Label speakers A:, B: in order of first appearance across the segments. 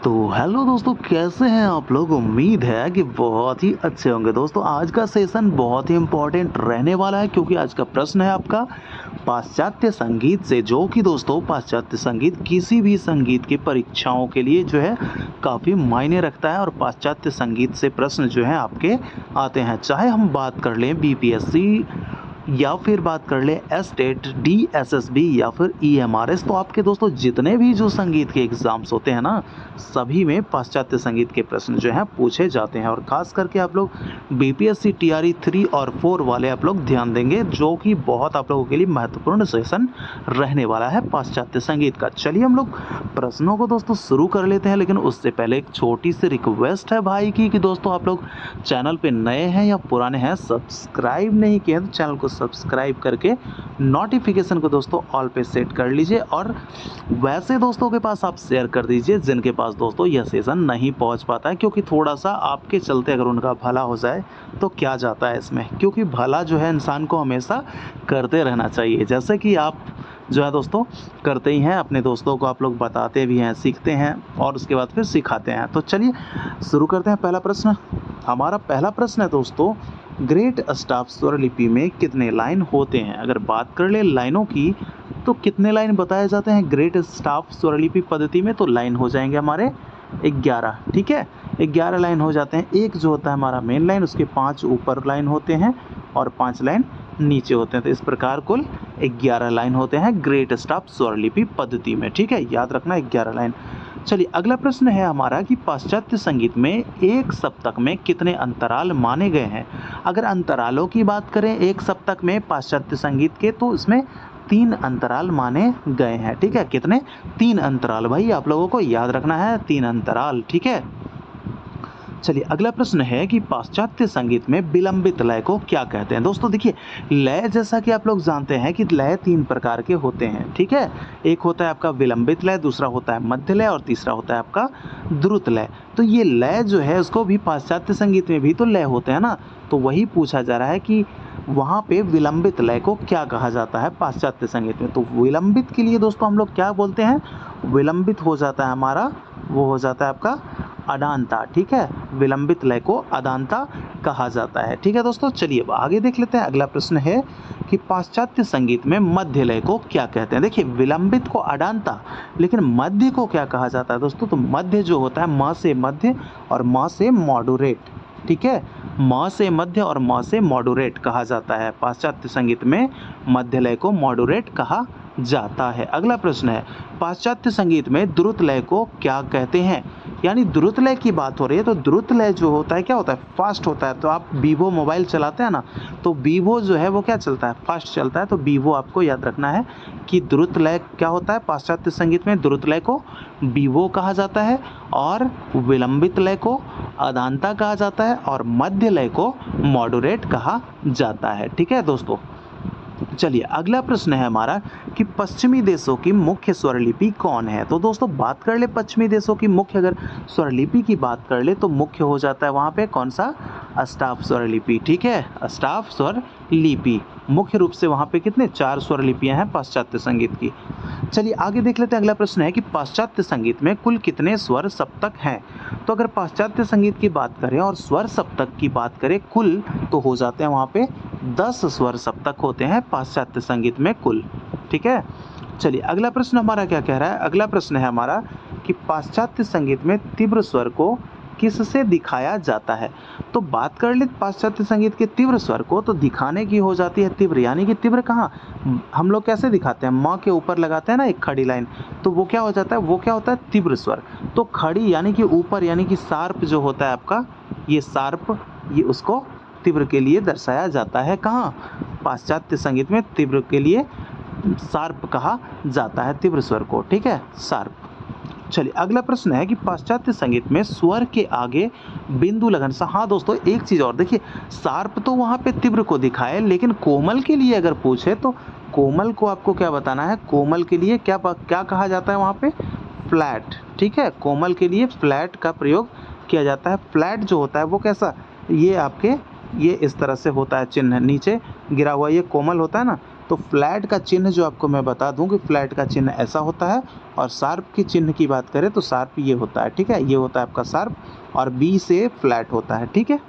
A: तो हेलो दोस्तों, कैसे हैं आप लोग। उम्मीद है कि बहुत ही अच्छे होंगे। दोस्तों आज का सेशन बहुत ही इम्पोर्टेंट रहने वाला है क्योंकि आज का प्रश्न है आपका पाश्चात्य संगीत से, जो कि दोस्तों पाश्चात्य संगीत किसी भी संगीत की परीक्षाओं के लिए जो है काफ़ी मायने रखता है। और पाश्चात्य संगीत से प्रश्न जो है आपके आते हैं, चाहे हम बात कर लें बीपीएससी या फिर बात कर ले एस्टेट, डीएसएसबी या फिर ईएमआरएस। तो आपके दोस्तों जितने भी जो संगीत के एग्ज़ाम्स होते हैं ना, सभी में पाश्चात्य संगीत के प्रश्न जो हैं पूछे जाते हैं। और ख़ास करके आप लोग बीपीएससी टीआरई 3 और 4 वाले आप लोग ध्यान देंगे, जो कि बहुत आप लोगों के लिए महत्वपूर्ण सेशन रहने वाला है पाश्चात्य संगीत का। चलिए हम लोग प्रश्नों को दोस्तों शुरू कर लेते हैं, लेकिन उससे पहले एक छोटी सी रिक्वेस्ट है भाई की कि दोस्तों आप लोग चैनल पे नए हैं या पुराने हैं, सब्सक्राइब नहीं किए तो चैनल को सब्सक्राइब करके नोटिफिकेशन को दोस्तों ऑल पे सेट कर लीजिए। और वैसे दोस्तों के पास आप शेयर कर दीजिए जिनके पास दोस्तों यह सेशन नहीं पहुंच पाता है, क्योंकि थोड़ा सा आपके चलते अगर उनका भला हो जाए तो क्या जाता है इसमें, क्योंकि भला जो है इंसान को हमेशा करते रहना चाहिए। जैसे कि आप जो है दोस्तों करते ही हैं, अपने दोस्तों को आप लोग बताते भी हैं, सीखते हैं और उसके बाद फिर सिखाते हैं। तो चलिए शुरू करते हैं। पहला प्रश्न, हमारा पहला प्रश्न है दोस्तों, ग्रेट स्टाफ स्वरलिपि में कितने लाइन होते हैं। अगर बात कर ले लाइनों की तो कितने लाइन बताए जाते हैं ग्रेट स्टाफ स्वरलिपि पद्धति में, तो लाइन हो जाएंगे हमारे 11। ठीक है, 11 लाइन हो जाते हैं। एक जो होता है हमारा मेन लाइन, उसके 5 ऊपर लाइन होते हैं और 5 लाइन नीचे होते हैं। तो इस प्रकार कुल 11 लाइन होते हैं ग्रेट स्टाफ स्वरलिपि पद्धति में। ठीक है, याद रखना 11 लाइन। चलिए अगला प्रश्न है हमारा कि पाश्चात्य संगीत में एक सप्तक में कितने अंतराल माने गए हैं। अगर अंतरालों की बात करें एक सप्तक में पाश्चात्य संगीत के, तो इसमें 3 अंतराल माने गए हैं। ठीक है, कितने? 3 अंतराल भाई, आप लोगों को याद रखना है 3 अंतराल। ठीक है, चलिए अगला प्रश्न है कि पाश्चात्य संगीत में विलंबित लय को क्या कहते हैं। दोस्तों देखिए, लय जैसा कि आप लोग जानते हैं कि लय 3 प्रकार के होते हैं। ठीक है, एक होता है आपका विलंबित लय, दूसरा होता है मध्य लय और तीसरा होता है आपका द्रुत लय। तो ये लय जो है उसको भी पाश्चात्य संगीत में भी तो लय होते हैं ना, तो वही पूछा जा रहा है कि वहाँ पे विलंबित लय को क्या कहा जाता है पाश्चात्य संगीत में। तो विलंबित के लिए दोस्तों हम लोग क्या बोलते हैं, विलंबित हो जाता है हमारा, वो हो जाता है आपका अडांता। ठीक है, विलंबित लय को अडांता कहा जाता है। ठीक है दोस्तों, चलिए अब आगे देख लेते हैं। अगला प्रश्न है कि पाश्चात्य संगीत में मध्य लय को क्या कहते हैं। देखिए, विलंबित को अडांता, लेकिन मध्य को क्या कहा जाता है दोस्तों, तो मध्य जो होता है म से मध्य और म से मॉडुरेट। ठीक है, म से मध्य और म से मॉडुरेट कहा जाता है। पाश्चात्य संगीत में मध्य लय को मॉडुरेट कहा जाता है। अगला प्रश्न है, पाश्चात्य संगीत में द्रुत लय को क्या कहते हैं। यानी द्रुत लय की बात हो रही है, तो द्रुत लय जो होता है क्या होता है, फास्ट होता है। तो आप वीवो मोबाइल चलाते हैं ना, तो वीवो जो है वो क्या चलता है, फास्ट चलता है। तो वीवो आपको याद रखना है कि द्रुत लय क्या होता है पाश्चात्य संगीत में, द्रुत लय को वीवो कहा जाता है और विलंबित लय को अदांता कहा जाता है और मध्य लय को मॉडुरेट कहा जाता है। ठीक है दोस्तों, चलिए अगला प्रश्न है हमारा कि पश्चिमी देशों की मुख्य स्वरलिपि कौन है। तो दोस्तों बात कर ले पश्चिमी देशों की मुख्य, अगर स्वरलिपि की बात कर ले तो मुख्य हो जाता है वहाँ पे कौन सा, अष्टाव स्वरलिपि। ठीक है, अष्टाव स्वरलिपि मुख्य रूप से वहाँ पे कितने 4 स्वरलिपियाँ हैं पाश्चात्य संगीत की। चलिए आगे देख लेते हैं। अगला प्रश्न है कि पाश्चात्य संगीत में कुल कितने स्वर सप्तक हैं। तो अगर पाश्चात्य संगीत की बात करें और स्वर सप्तक की बात करें कुल, तो हो जाते हैं वहाँ पे 10 स्वर सप्तक होते हैं पाश्चात्य संगीत में कुल। ठीक है, चलिए अगला प्रश्न हमारा क्या कह रहा है। अगला प्रश्न है हमारा कि पाश्चात्य संगीत में तीव्र स्वर को किससे दिखाया जाता है। तो बात कर ले पाश्चात्य संगीत के तीव्र स्वर को, तो दिखाने की हो जाती है तीव्र। यानी कि तीव्र कहाँ हम लोग कैसे दिखाते हैं, म के ऊपर लगाते हैं ना एक खड़ी लाइन, तो वो क्या हो जाता है, वो क्या होता है तीव्र स्वर। तो खड़ी यानी कि ऊपर, यानी कि शार्प जो होता है आपका, ये शार्प, ये उसको तीव्र के लिए दर्शाया जाता है। कहाँ, पाश्चात्य संगीत में तीव्र के लिए शार्प कहा जाता है तीव्र स्वर को। ठीक है, शार्प। चलिए अगला प्रश्न है कि पाश्चात्य संगीत में स्वर के आगे बिंदु लगन सा। हाँ दोस्तों, एक चीज़ और देखिए, शार्प तो वहाँ पे तीव्र को दिखाए, लेकिन कोमल के लिए अगर पूछे तो कोमल को आपको क्या बताना है, कोमल के लिए क्या कहा जाता है वहाँ पे, फ्लैट। ठीक है, कोमल के लिए फ्लैट का प्रयोग किया जाता है। फ्लैट जो होता है वो कैसा, ये आपके ये इस तरह से होता है, चिन्ह नीचे गिरा हुआ ये कोमल होता है ना, तो फ्लैट का चिन्ह जो आपको मैं बता दूं कि फ्लैट का चिन्ह ऐसा होता है, और शार्प की चिन्ह की बात करें तो शार्प ये होता है, ठीक है, ये होता है आपका शार्प, और बी से फ्लैट होता है, ठीक है।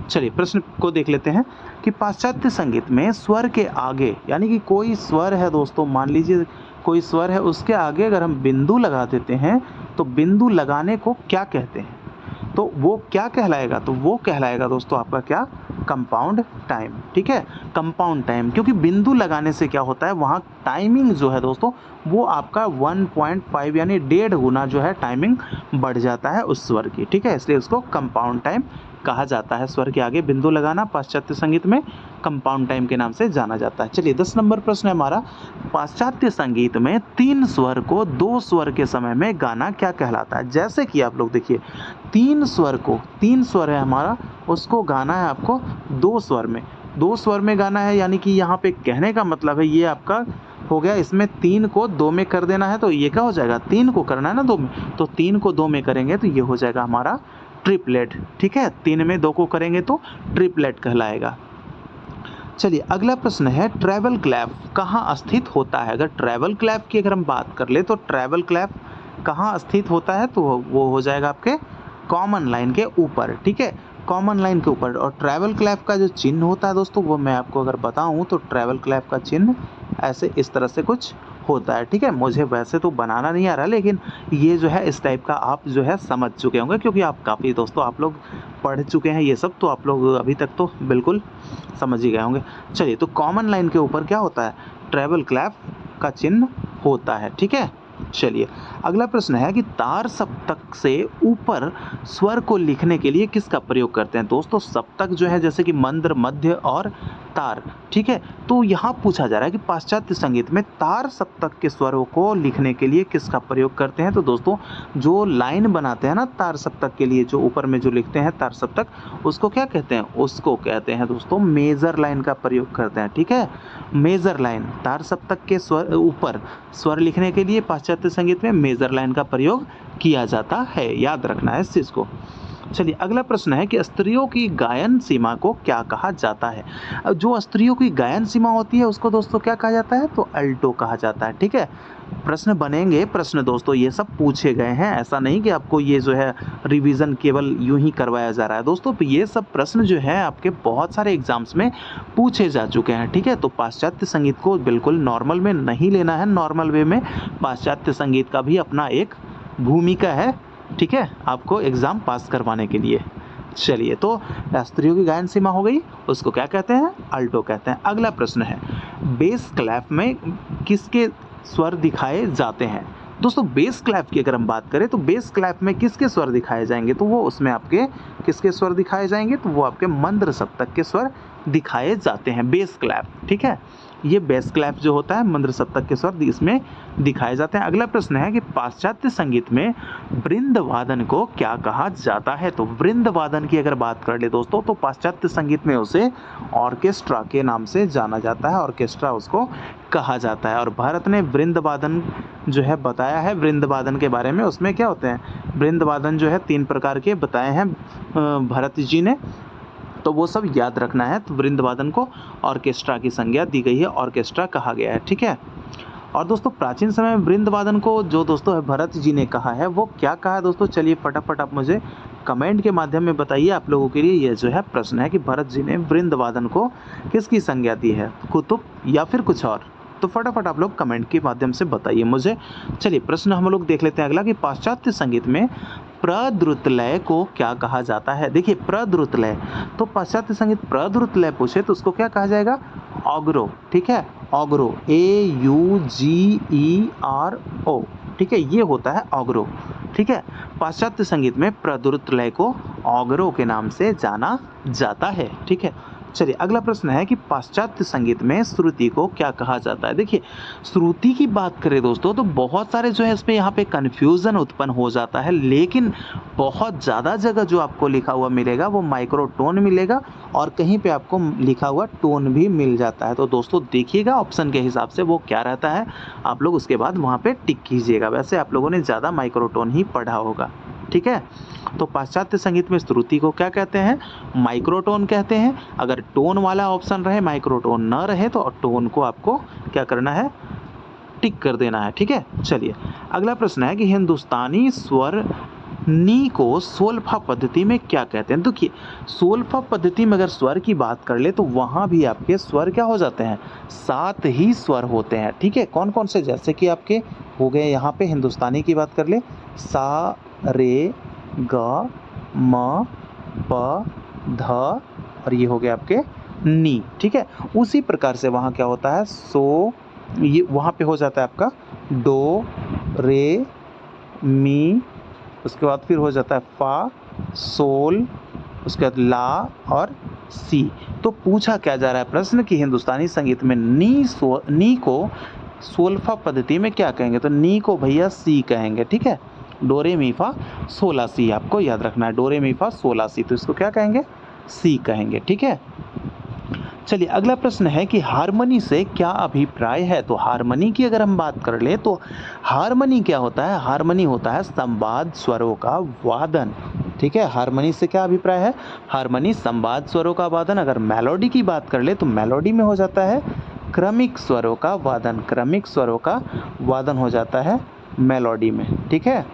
A: चलिए प्रश्न को देख लेते हैं कि पाश्चात्य संगीत में स्वर के आगे, यानी कि कोई स्वर है दोस्तों, मान लीजिए कोई स्वर है, उसके आगे अगर हम बिंदु लगा देते हैं तो बिंदु लगाने को क्या कहते हैं, तो वो क्या कहलाएगा, तो वो कहलाएगा दोस्तों आपका क्या, कंपाउंड टाइम, ठीक है, कंपाउंड टाइम। क्योंकि बिंदु लगाने से क्या होता है, वहाँ टाइमिंग जो है दोस्तों वो आपका 1.5 यानी 1.5 गुना जो है टाइमिंग बढ़ जाता है उस स्वर की, ठीक है, इसलिए उसको कंपाउंड टाइम कहा जाता है। स्वर के आगे बिंदु लगाना पाश्चात्य संगीत में कंपाउंड टाइम के नाम से जाना जाता है। चलिए 10 नंबर प्रश्न है हमारा, पाश्चात्य संगीत में 3 स्वर को 2 स्वर के समय में गाना क्या कहलाता है। जैसे कि आप लोग देखिए 3 स्वर को, 3 स्वर है हमारा, उसको गाना है आपको 2 स्वर में, 2 स्वर में गाना है, यानी कि यहाँ पे कहने का मतलब है ये आपका हो गया, इसमें 3 को 2 में कर देना है, तो ये क्या हो जाएगा, 3 को करना है ना 2 में, तो 3 को 2 में करेंगे तो ये हो जाएगा हमारा ट्रिपलेट, ठीक है, 3 में 2 को करेंगे तो ट्रिपलेट कहलाएगा। चलिए अगला प्रश्न है, ट्रेबल क्लैप कहाँ स्थित होता है। अगर ट्रेबल क्लैप की अगर हम बात कर ले तो ट्रेबल क्लैप कहाँ स्थित होता है, तो वो हो जाएगा आपके कॉमन लाइन के ऊपर, ठीक है, कॉमन लाइन के ऊपर। और ट्रेबल क्लैप का जो चिन्ह होता है दोस्तों वो मैं आपको अगर बताऊं तो ट्रेबल क्लैप का चिन्ह ऐसे इस तरह से कुछ होता है, ठीक है, मुझे वैसे तो बनाना नहीं आ रहा, लेकिन ये जो है इस टाइप का आप जो है समझ चुके होंगे, क्योंकि आप काफ़ी दोस्तों आप लोग पढ़ चुके हैं ये सब, तो आप लोग अभी तक तो बिल्कुल समझ ही गए होंगे। चलिए तो कॉमन लाइन के ऊपर क्या होता है, ट्रेबल क्लैप का चिन्ह होता है, ठीक है। चलिए अगला प्रश्न है कि तार सप्तक से ऊपर स्वर को लिखने के लिए किसका प्रयोग करते हैं। दोस्तों सप्तक जो है जैसे कि मंद्र, मध्य और तार, ठीक है, तो यहाँ पूछा जा रहा है कि पाश्चात्य संगीत में तार सप्तक के स्वरों को लिखने के लिए किसका प्रयोग करते हैं। तो दोस्तों जो लाइन बनाते हैं ना तार सप्तक के लिए, जो ऊपर में जो लिखते हैं तार सप्तक, उसको क्या कहते हैं, उसको कहते हैं दोस्तों मेजर लाइन का प्रयोग करते हैं, ठीक है, मेजर लाइन, तार सप्तक के स्वर ऊपर स्वर लिखने के लिए पाश्चात्य संगीत में मेजर लाइन का प्रयोग किया जाता है, याद रखना है इस चीज़ को। चलिए अगला प्रश्न है कि स्त्रियों की गायन सीमा को क्या कहा जाता है। जो स्त्रियों की गायन सीमा होती है उसको दोस्तों क्या कहा जाता है, तो अल्टो कहा जाता है, ठीक है। प्रश्न बनेंगे, प्रश्न दोस्तों ये सब पूछे गए हैं, ऐसा नहीं कि आपको ये जो है रिवीजन केवल यूं ही करवाया जा रहा है दोस्तों, तो ये सब प्रश्न जो है आपके बहुत सारे एग्जाम्स में पूछे जा चुके हैं, ठीक है। तो पाश्चात्य संगीत को बिल्कुल नॉर्मल में नहीं लेना है, नॉर्मल वे में पाश्चात्य संगीत का भी अपना एक भूमिका है, ठीक है, आपको एग्ज़ाम पास करवाने के लिए। चलिए तो स्त्रियों की गायन सीमा हो गई, उसको क्या कहते हैं, अल्टो कहते हैं। अगला प्रश्न है, बेस क्लैप में किसके स्वर दिखाए जाते हैं। दोस्तों बेस क्लैप की अगर हम बात करें तो बेस क्लैप में किसके स्वर दिखाए जाएंगे, तो वो उसमें आपके किसके स्वर दिखाए जाएंगे, तो वो आपके मंद्र सप्तक के स्वर दिखाए जाते हैं बेस क्लैप, ठीक है, ये बेस क्लैप जो होता है मंद्र सप्तक के स्वर इसमें दिखाए जाते हैं। अगला प्रश्न है कि पाश्चात्य संगीत में वृंद वादन को क्या कहा जाता है। तो वृंद वादन की अगर बात कर ले दोस्तों तो पाश्चात्य संगीत में उसे ऑर्केस्ट्रा के नाम से जाना जाता है, ऑर्केस्ट्रा उसको कहा जाता है। और भारत ने वृंद वादन जो है बताया है, वृंद वादन के बारे में, उसमें क्या होते हैं, वृंद वादन जो है 3 प्रकार के बताए हैं भरत जी ने, तो वो सब याद रखना है। तो वृंद वादन को ऑर्केस्ट्रा की संज्ञा दी गई है, ऑर्केस्ट्रा कहा गया है, ठीक है। और दोस्तों प्राचीन समय में वृंद वादन को जो दोस्तों है भरत जी ने कहा है, वो क्या कहा है दोस्तों, चलिए फटाफट आप मुझे कमेंट के माध्यम में बताइए। आप लोगों के लिए ये जो है प्रश्न है कि भरत जी ने वृंद वादन को किसकी संज्ञा दी है, कुतुब या फिर कुछ और, तो फटाफट आप लोग कमेंट के माध्यम से बताइए मुझे। चलिए प्रश्न हम लोग देख लेते हैं अगला कि पाश्चात्य संगीत में प्रद्रुत लय को क्या कहा जाता है। देखिए प्रद्रुत लय, तो पाश्चात्य संगीत प्रद्रुत लय पूछे तो उसको क्या कहा जाएगा, ऑग्रो, ठीक है, ऑग्रो, AUGERO, ठीक है, ये होता है ऑग्रो, ठीक है। पाश्चात्य संगीत में प्रद्रुत लय को ऑग्रो के नाम से जाना जाता है, ठीक है। चलिए अगला प्रश्न है कि पाश्चात्य संगीत में श्रुति को क्या कहा जाता है। देखिए श्रुति की बात करें दोस्तों तो बहुत सारे जो है इस पे यहाँ पे कन्फ्यूज़न उत्पन्न हो जाता है, लेकिन बहुत ज़्यादा जगह जो आपको लिखा हुआ मिलेगा वो माइक्रोटोन मिलेगा और कहीं पे आपको लिखा हुआ टोन भी मिल जाता है। तो दोस्तों देखिएगा ऑप्शन के हिसाब से वो क्या रहता है, आप लोग उसके बाद वहाँ पे टिक कीजिएगा। वैसे आप लोगों ने ज़्यादा माइक्रोटोन ही पढ़ा होगा। ठीक है। तो पाश्चात्य संगीत में श्रुति को क्या कहते हैं? माइक्रोटोन कहते हैं। अगर टोन वाला ऑप्शन रहे, माइक्रोटोन न रहे, तो टोन को आपको क्या करना है? टिक कर देना है, ठीक है। चलिए अगला प्रश्न है कि हिंदुस्तानी स्वर नी को सोल्फा पद्धति में क्या कहते हैं? देखिए सोल्फा पद्धति में अगर स्वर की बात कर ले तो वहाँ भी आपके स्वर क्या हो जाते हैं? 7 ही स्वर होते हैं, ठीक है। कौन कौन से? जैसे कि आपके हो गए यहाँ पे हिंदुस्तानी की बात कर ले, सा रे ग म प ध और ये हो गए आपके नी, ठीक है। उसी प्रकार से वहाँ क्या होता है? सो ये वहाँ पे हो जाता है आपका डो रे मी, उसके बाद फिर हो जाता है फा सोल, उसके बाद ला और सी। तो पूछा क्या जा रहा है प्रश्न कि हिंदुस्तानी संगीत में नी को सोल्फा पद्धति में क्या कहेंगे? तो नी को भैया सी कहेंगे, ठीक है। डोरे मी फा सोला सी, आपको याद रखना है, डोरे मी फा सोला सी, तो इसको क्या कहेंगे? सी कहेंगे, ठीक है। चलिए अगला प्रश्न है कि हारमोनी से क्या अभिप्राय है? तो हारमोनी की अगर हम बात कर ले तो हारमोनी क्या होता है? हारमोनी होता है संवाद स्वरों का वादन, ठीक है। हारमोनी से क्या अभिप्राय है? हारमोनी संवाद स्वरों का वादन। अगर मेलोडी की बात कर ले तो मेलोडी में हो जाता है क्रमिक स्वरों का वादन, क्रमिक स्वरों का वादन हो जाता है मेलोडी में, ठीक है।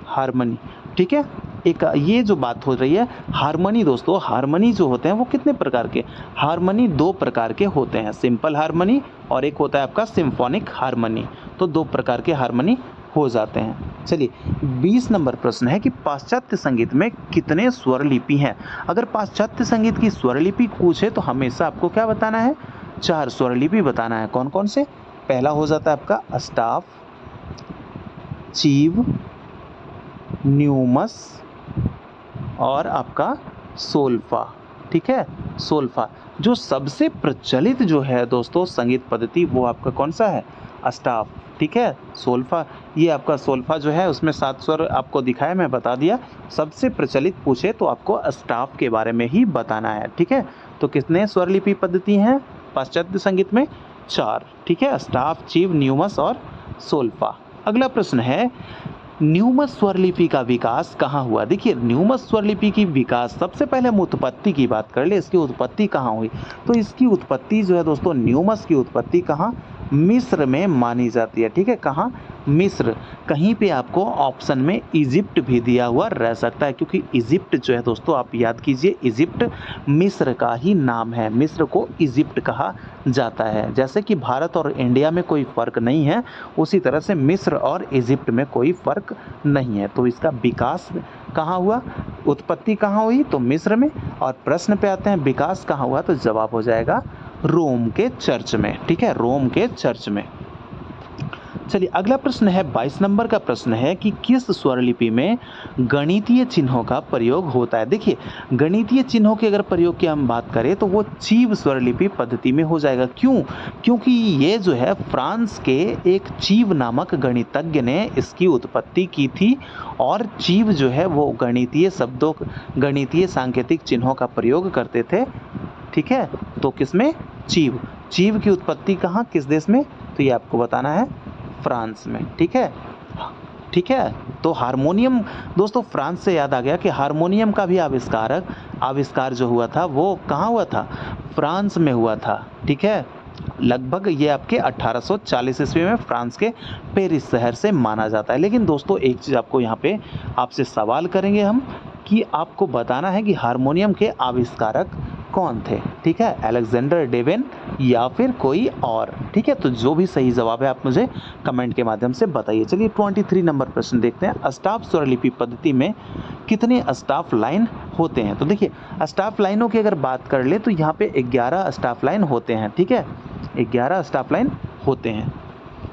A: हारमोनी, ठीक है। एक ये जो बात हो रही है हारमोनी, दोस्तों हारमोनी जो होते हैं वो कितने प्रकार के? हारमोनी 2 प्रकार के होते हैं, सिंपल हारमोनी और एक होता है आपका सिम्फोनिक हारमोनी। तो 2 प्रकार के हारमोनी हो जाते हैं। चलिए 20 नंबर प्रश्न है कि पाश्चात्य संगीत में कितने स्वर लिपि हैं? अगर पाश्चात्य संगीत की स्वर लिपि पूछे तो हमेशा आपको क्या बताना है? 4 स्वर लिपि बताना है। कौन कौन से? पहला हो जाता है आपका अस्टाफ, चीव, न्यूमस और आपका सोल्फा, ठीक है। सोल्फा जो सबसे प्रचलित जो है दोस्तों संगीत पद्धति वो आपका कौन सा है? अस्टाफ, ठीक है। सोल्फा, ये आपका सोल्फा जो है उसमें 7 स्वर आपको दिखाया, मैं बता दिया। सबसे प्रचलित पूछे तो आपको अस्टाफ के बारे में ही बताना है, ठीक है। तो कितने स्वर लिपि पद्धति हैं पाश्चात्य संगीत में? 4, ठीक है। अस्टाफ, चीव, न्यूमस और सोल्फा। अगला प्रश्न है न्यूमस स्वरलिपि का विकास कहाँ हुआ? देखिए न्यूमस स्वरलिपि की विकास, सबसे पहले हम उत्पत्ति की बात कर ले, इसकी उत्पत्ति कहाँ हुई? तो इसकी उत्पत्ति जो है दोस्तों, न्यूमस की उत्पत्ति कहाँ? मिस्र में मानी जाती है, ठीक है। कहाँ? मिस्र। कहीं पे आपको ऑप्शन में इजिप्ट भी दिया हुआ रह सकता है, क्योंकि इजिप्ट जो है दोस्तों आप याद कीजिए, इजिप्ट मिस्र का ही नाम है, मिस्र को इजिप्ट कहा जाता है। जैसे कि भारत और इंडिया में कोई फ़र्क नहीं है, उसी तरह से मिस्र और इजिप्ट में कोई फ़र्क नहीं है। तो इसका विकास कहाँ हुआ? उत्पत्ति कहाँ हुई? तो मिस्र में। और प्रश्न पे आते हैं विकास कहाँ हुआ, तो जवाब हो जाएगा रोम के चर्च में, ठीक है, रोम के चर्च में। चलिए अगला प्रश्न है 22 नंबर का प्रश्न है कि किस स्वरलिपि में गणितीय चिन्हों का प्रयोग होता है? देखिए गणितीय चिन्हों के अगर प्रयोग की हम बात करें तो वो चीव स्वरलिपि पद्धति में हो जाएगा। क्यों? क्योंकि ये जो है फ्रांस के एक चीव नामक गणितज्ञ ने इसकी उत्पत्ति की थी, और चीव जो है वो गणितीय शब्दों, गणितीय सांकेतिक चिन्हों का प्रयोग करते थे, ठीक है। तो किसमें? चीव। चीव की उत्पत्ति कहाँ, किस देश में? तो ये आपको बताना है फ्रांस में, ठीक है, ठीक है। तो हारमोनियम, दोस्तों फ्रांस से याद आ गया कि हारमोनियम का भी आविष्कार जो हुआ था वो कहाँ हुआ था? फ्रांस में हुआ था, ठीक है। लगभग ये आपके 1840 ईस्वी में फ्रांस के पेरिस शहर से माना जाता है। लेकिन दोस्तों एक चीज़ आपको यहाँ पे आपसे सवाल करेंगे हम कि आपको बताना है कि हारमोनियम के आविष्कारक कौन थे, ठीक है, अलेक्जेंडर डेवेन या फिर कोई और, ठीक है। तो जो भी सही जवाब है आप मुझे कमेंट के माध्यम से बताइए। चलिए 23 नंबर प्रश्न देखते हैं, अष्टाफ स्वरलिपि पद्धति में कितने अष्टाफ लाइन होते हैं? तो देखिए अष्टाफ लाइनों की अगर बात कर ले तो यहाँ पे 11 अष्टाफ लाइन होते हैं, ठीक है, 11 अष्टाफ लाइन होते हैं।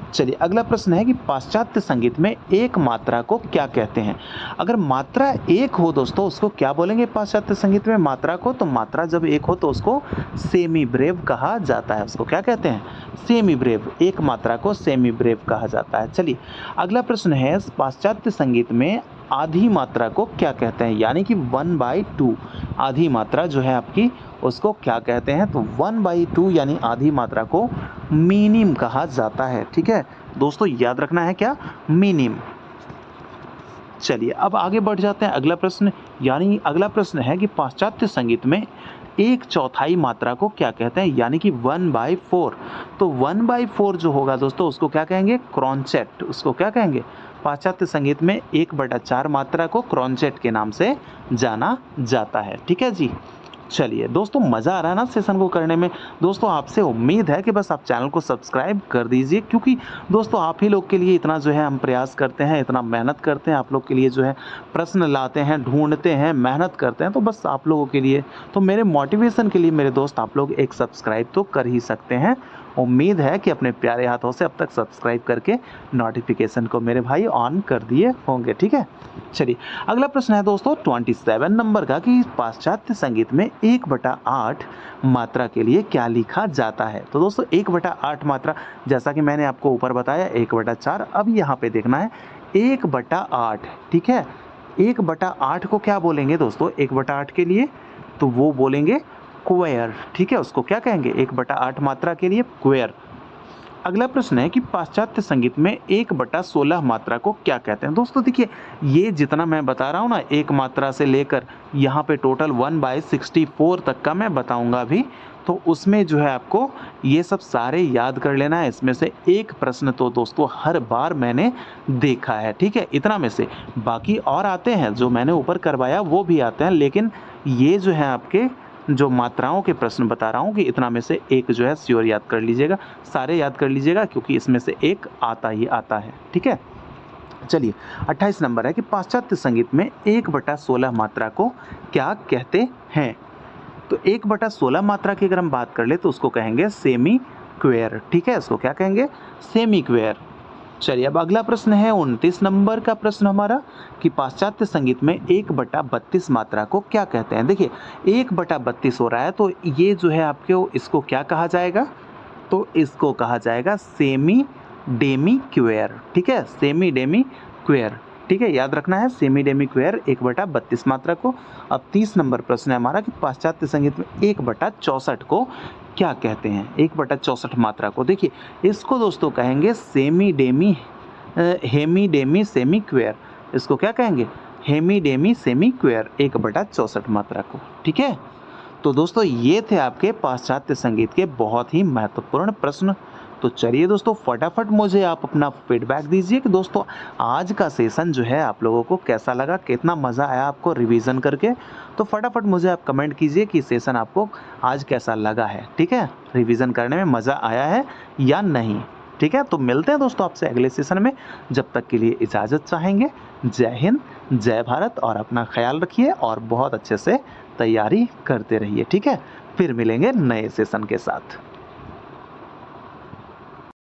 A: चलिए अगला प्रश्न है कि पाश्चात्य संगीत में एक मात्रा को क्या कहते हैं? अगर मात्रा एक हो दोस्तों उसको क्या बोलेंगे पाश्चात्य संगीत में मात्रा को? तो मात्रा जब एक हो तो उसको सेमी ब्रेव कहा जाता है। उसको क्या कहते हैं? Semi brave. एक मात्रा को सेमी ब्रेव कहा जाता है। चलिए अगला प्रश्न है पाश्चात्य संगीत में आधी मात्रा को क्या कहते हैं? यानी कि 1/2 आधी मात्रा जो है आपकी उसको क्या कहते हैं? तो 1/2 यानी आधी मात्रा को मीनिम कहा जाता है, ठीक है। दोस्तों याद रखना है क्या? मीनिम। चलिए अब आगे बढ़ जाते हैं अगला प्रश्न, यानी अगला प्रश्न है कि पाश्चात्य संगीत में 1/4 मात्रा को क्या कहते हैं, यानी कि 1/4। तो 1/4 जो होगा दोस्तों उसको क्या कहेंगे, क्रॉन्चेट। उसको क्या कहेंगे, पाश्चात्य संगीत में 1/4 मात्रा को क्रॉन्चेट के नाम से जाना जाता है। ठीक है जी। चलिए दोस्तों, मज़ा आ रहा है ना सेशन को करने में। दोस्तों आपसे उम्मीद है कि बस आप चैनल को सब्सक्राइब कर दीजिए, क्योंकि दोस्तों आप ही लोग के लिए इतना जो है हम प्रयास करते हैं, इतना मेहनत करते हैं, आप लोग के लिए जो है प्रश्न लाते हैं, ढूंढते हैं, मेहनत करते हैं, तो बस आप लोगों के लिए, तो मेरे मोटिवेशन के लिए मेरे दोस्त आप लोग एक सब्सक्राइब तो कर ही सकते हैं। उम्मीद है कि अपने प्यारे हाथों से अब तक सब्सक्राइब करके नोटिफिकेशन को मेरे भाई ऑन कर दिए होंगे। ठीक है। चलिए अगला प्रश्न है दोस्तों 27 नंबर का कि पाश्चात्य संगीत में 1/8 मात्रा के लिए क्या लिखा जाता है। तो दोस्तों 1/8 मात्रा, जैसा कि मैंने आपको ऊपर बताया 1/4, अब यहाँ पे देखना है 1/8। ठीक है। 1/8 को क्या बोलेंगे दोस्तों 1/8 के लिए, तो वो बोलेंगे क्वेयर। ठीक है, उसको क्या कहेंगे 1/8 मात्रा के लिए क्वेयर। अगला प्रश्न है कि पाश्चात्य संगीत में 1/16 मात्रा को क्या कहते हैं। दोस्तों देखिए, ये जितना मैं बता रहा हूँ ना, एक मात्रा से लेकर यहाँ पे टोटल 1/64 तक का मैं बताऊंगा अभी, तो उसमें जो है आपको ये सब सारे याद कर लेना है। इसमें से एक प्रश्न तो दोस्तों हर बार मैंने देखा है। ठीक है, इतना में से बाकी और आते हैं जो मैंने ऊपर करवाया वो भी आते हैं, लेकिन ये जो है आपके जो मात्राओं के प्रश्न बता रहा हूँ कि इतना में से एक जो है श्योर याद कर लीजिएगा, सारे याद कर लीजिएगा, क्योंकि इसमें से एक आता ही आता है। ठीक है। चलिए 28 नंबर है कि पाश्चात्य संगीत में 1/16 मात्रा को क्या कहते हैं। तो 1/16 मात्रा की अगर हम बात कर ले तो उसको कहेंगे सेमी क्वेयर। ठीक है, इसको क्या कहेंगे, सेमी क्वेयर। चलिए अब अगला प्रश्न है 29 नंबर का प्रश्न हमारा कि पाश्चात्य संगीत में 1/32 मात्रा को क्या कहते हैं। देखिए 1/32 हो रहा है, तो ये जो है आपके इसको क्या कहा जाएगा, तो इसको कहा जाएगा सेमी डेमी क्वेयर। ठीक है, सेमी डेमी क्वेयर। ठीक है, याद रखना है सेमी डेमी क्वेयर 1/32 मात्रा को। अब 30 नंबर प्रश्न है हमारा कि पाश्चात्य संगीत में 1/64 को क्या कहते हैं, 1/64 मात्रा को। देखिए इसको दोस्तों कहेंगे semi demi hemi demi semi quaver. इसको क्या कहेंगे, हेमी डेमी सेमी क्वेयर 1/64 मात्रा को। ठीक है। तो दोस्तों ये थे आपके पाश्चात्य संगीत के बहुत ही महत्वपूर्ण प्रश्न। तो चलिए दोस्तों, फटाफट मुझे आप अपना फीडबैक दीजिए कि दोस्तों आज का सेशन जो है आप लोगों को कैसा लगा, कितना मज़ा आया आपको रिवीजन करके। तो फटाफट मुझे आप कमेंट कीजिए कि सेशन आपको आज कैसा लगा है। ठीक है, रिवीजन करने में मज़ा आया है या नहीं। ठीक है, तो मिलते हैं दोस्तों आपसे अगले सेशन में। जब तक के लिए इजाज़त चाहेंगे। जय हिंद, जय भारत, और अपना ख्याल रखिए और बहुत अच्छे से तैयारी करते रहिए। ठीक है, फिर मिलेंगे नए सेशन के साथ।